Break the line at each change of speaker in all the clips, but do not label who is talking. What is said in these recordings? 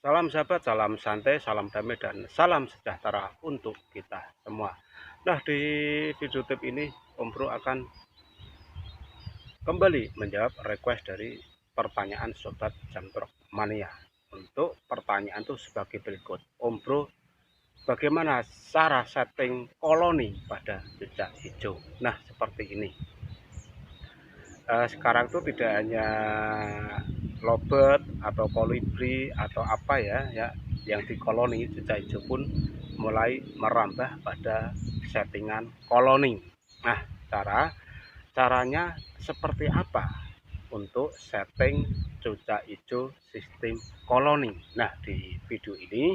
Salam sahabat, salam santai, salam damai, dan salam sejahtera untuk kita semua. Nah, di video tip ini Om Bro akan kembali menjawab request dari pertanyaan Sobat Jamtrok Mania. Untuk pertanyaan itu sebagai berikut. Om Bro, bagaimana cara setting koloni pada jejak hijau? Nah, seperti ini. Sekarang tuh tidak hanya lovebird atau kolibri atau apa ya yang di koloni, jejak hijau pun mulai merambah pada settingan koloni. Nah, caranya seperti apa untuk setting jejak hijau sistem koloni? Nah, di video ini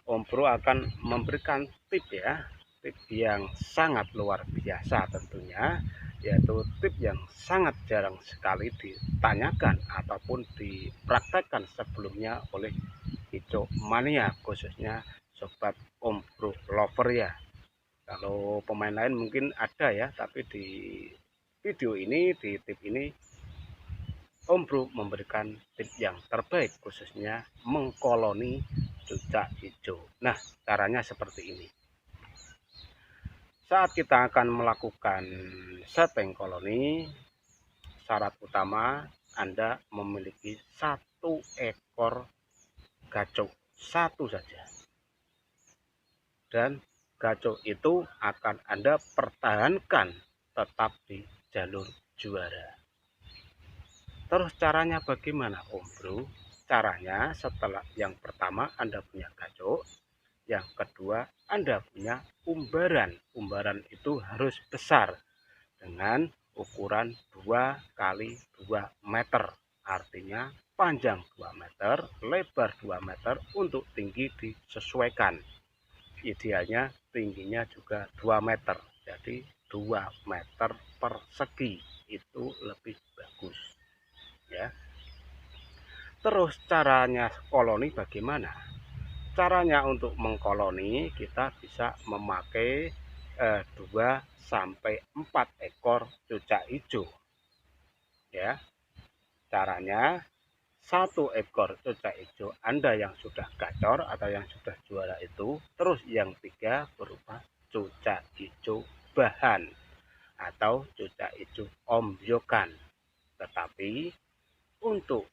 Om Bro akan memberikan tip yang sangat luar biasa tentunya, yaitu tip yang sangat jarang sekali ditanyakan ataupun dipraktekkan sebelumnya oleh hijau mania, khususnya sobat Om Bro lover ya. Kalau pemain lain mungkin ada ya, tapi di video ini, di tip ini Om Bro memberikan tip yang terbaik khususnya mengkoloni jejak hijau. Nah, caranya seperti ini. Saat kita akan melakukan setting koloni, syarat utama Anda memiliki satu ekor gacok, satu saja. Dan gacok itu akan Anda pertahankan tetap di jalur juara. Terus caranya bagaimana Om Bro? Caranya setelah yang pertama Anda punya gacok, yang kedua Anda punya umbaran. Umbaran itu harus besar dengan ukuran 2 kali 2 meter. Artinya panjang 2 meter, lebar 2 meter, untuk tinggi disesuaikan. Idealnya tingginya juga 2 meter. Jadi 2 meter persegi itu lebih bagus ya. Terus caranya koloni bagaimana? Caranya untuk mengkoloni kita bisa memakai 2 sampai 4 ekor cucak hijau ya. Caranya satu ekor cucak hijau Anda yang sudah gacor atau yang sudah juara itu, terus yang 3 berupa cucak hijau bahan atau cucak hijau ombyokan. Tetapi untuk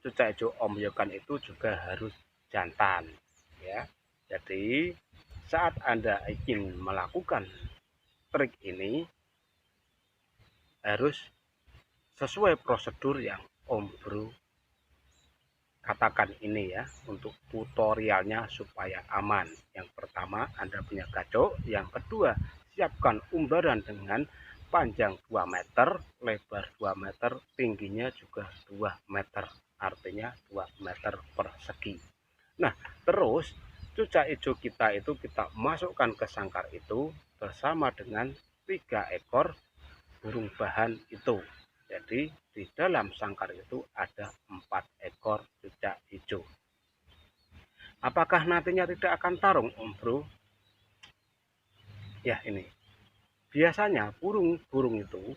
cucak hijau ombyokan itu juga harus jantan ya. Jadi saat Anda ingin melakukan trik ini harus sesuai prosedur yang Om Bro katakan ini ya, untuk tutorialnya supaya aman. Yang pertama Anda punya gacok, yang kedua siapkan umbaran dengan panjang 2 meter, lebar 2 meter, tingginya juga 2 meter, artinya 2 meter persegi. Nah, terus cucak hijau kita itu kita masukkan ke sangkar itu bersama dengan 3 ekor burung bahan itu. Jadi di dalam sangkar itu ada 4 ekor cucak hijau. Apakah nantinya tidak akan tarung Om Bro? Ya, ini biasanya burung-burung itu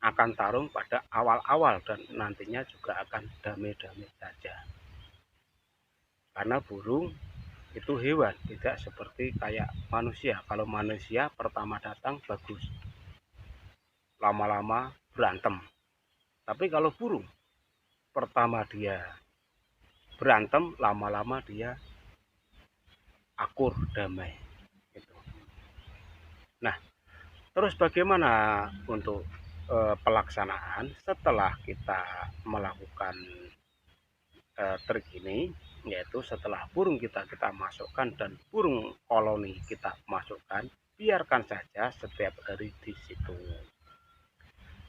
akan tarung pada awal-awal dan nantinya juga akan damai-damai saja. Karena burung itu hewan, tidak seperti kayak manusia. Kalau manusia pertama datang bagus, lama-lama berantem. Tapi kalau burung pertama dia berantem, lama-lama dia akur, damai gitu. Nah, terus bagaimana untuk pelaksanaan setelah kita melakukan trik ini, yaitu setelah burung kita masukkan dan burung koloni kita masukkan, biarkan saja setiap hari di situ.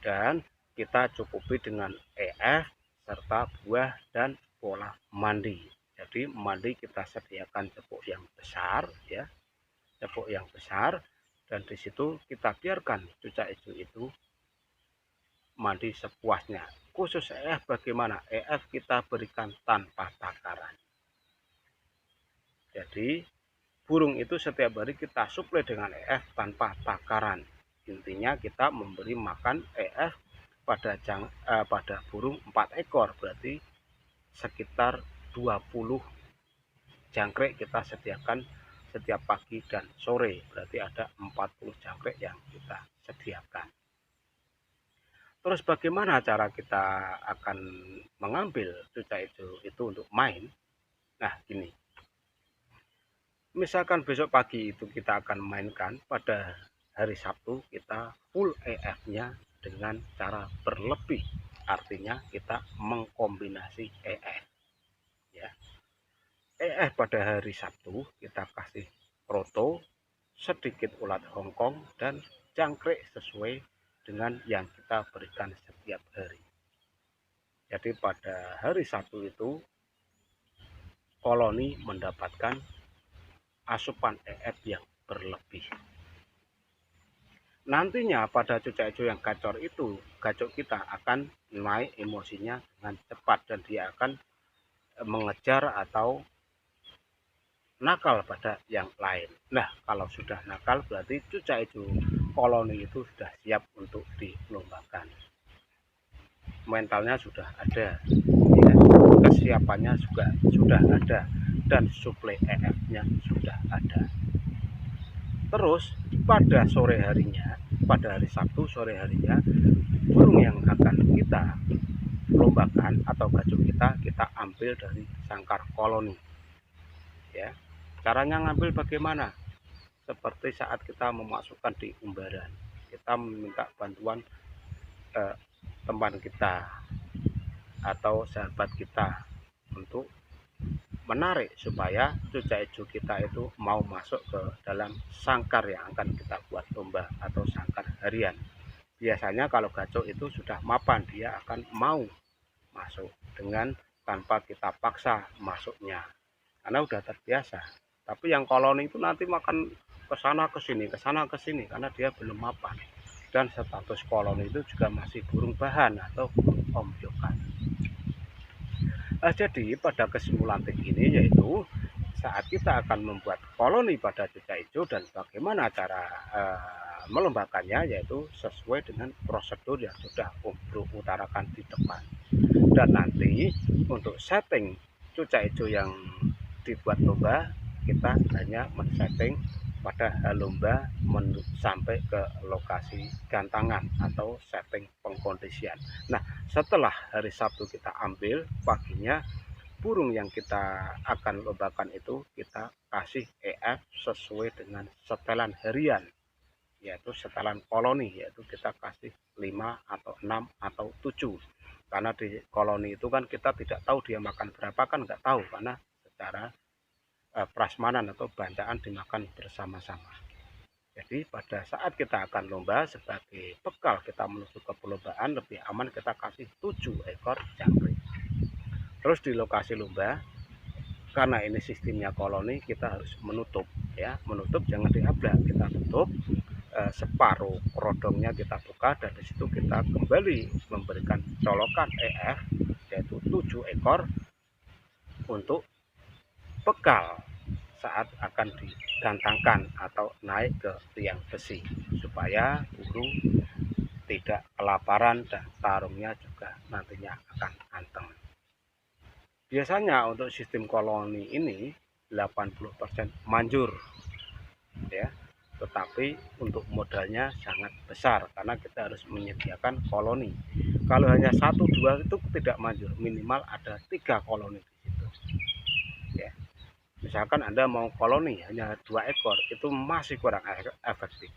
Dan kita cukupi dengan EF serta buah dan pola mandi. Jadi mandi kita sediakan cepuk yang besar ya, cepuk yang besar, dan di situ kita biarkan cucak hijau itu mandi sepuasnya. Khusus EF bagaimana? EF kita berikan tanpa takaran. Jadi burung itu setiap hari kita suplai dengan EF tanpa takaran. Intinya kita memberi makan EF pada burung 4 ekor, berarti sekitar 20 jangkrik kita sediakan setiap pagi dan sore, berarti ada 40 jangkrik yang kita sediakan. Terus bagaimana cara kita akan mengambil cucak hijau itu untuk main? Nah, gini. Misalkan besok pagi itu kita akan mainkan, pada hari Sabtu kita full EF-nya dengan cara berlebih. Artinya kita mengkombinasi EF. Ya. EF pada hari Sabtu kita kasih proto, sedikit ulat Hongkong, dan jangkrik sesuai dengan yang kita berikan setiap hari. Jadi pada hari Sabtu itu koloni mendapatkan asupan EF yang berlebih. Nantinya pada cucak hijau yang gacor itu, gacok kita akan naik emosinya dengan cepat dan dia akan mengejar atau nakal pada yang lain. Nah, kalau sudah nakal berarti cucak hijau koloni itu sudah siap untuk dilombakan. Mentalnya sudah ada, ya, kesiapannya juga sudah ada, dan suplai EF-nya sudah ada. Terus pada sore harinya, pada hari Sabtu sore harinya, burung yang akan kita lombakan atau gacok kita ambil dari sangkar koloni. Ya, caranya ngambil bagaimana? Seperti saat kita memasukkan di umbaran, kita meminta bantuan teman kita atau sahabat kita untuk menarik supaya cucak hijau kita itu mau masuk ke dalam sangkar yang akan kita buat lomba atau sangkar harian. Biasanya kalau gacok itu sudah mapan, dia akan mau masuk dengan tanpa kita paksa masuknya karena udah terbiasa. Tapi yang koloni itu nanti makan ke sana ke sini karena dia belum mapan, dan status koloni itu juga masih burung bahan atau burung ombyokan. Jadi pada kesimpulan ini yaitu saat kita akan membuat koloni pada cucak hijau dan bagaimana cara melombakannya, yaitu sesuai dengan prosedur yang sudah Om Bro utarakan di depan. Dan nanti untuk setting cucak hijau yang dibuat lomba, kita hanya men-setting pada lomba sampai ke lokasi gantangan atau setting pengkondisian. Nah, setelah hari Sabtu kita ambil paginya, burung yang kita akan lombakan itu kita kasih EF sesuai dengan setelan harian, yaitu setelan koloni, yaitu kita kasih 5 atau 6 atau 7. Karena di koloni itu kan kita tidak tahu dia makan berapa, kan nggak tahu, karena secara prasmanan atau bancaan dimakan bersama-sama. Jadi pada saat kita akan lomba, sebagai bekal kita menuju ke perlombaan, lebih aman kita kasih 7 ekor jangkrik. Terus di lokasi lomba, karena ini sistemnya koloni, kita harus menutup, ya, menutup jangan diablak, kita tutup separuh rodongnya kita buka, dan disitu kita kembali memberikan colokan EF yaitu 7 ekor untuk bekal saat akan digantangkan atau naik ke tiang besi, supaya burung tidak kelaparan dan tarungnya juga nantinya akan anteng. Biasanya untuk sistem koloni ini 80% manjur, ya, tetapi untuk modalnya sangat besar karena kita harus menyediakan koloni. Kalau hanya 1-2 itu tidak manjur, minimal ada 3 koloni di situ, ya. Misalkan Anda mau koloni hanya 2 ekor, itu masih kurang efektif.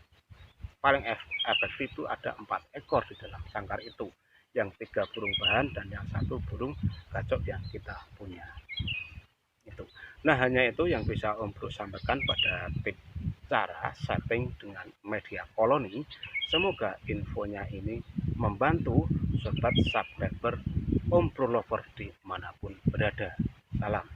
Paling efektif itu ada 4 ekor di dalam sangkar itu, yang 3 burung bahan dan yang 1 burung gacok yang kita punya. Itu. Nah, hanya itu yang bisa Om Bro sampaikan pada tips cara setting dengan media koloni. Semoga infonya ini membantu sobat subscriber Om Bro Lover dimanapun berada. Salam.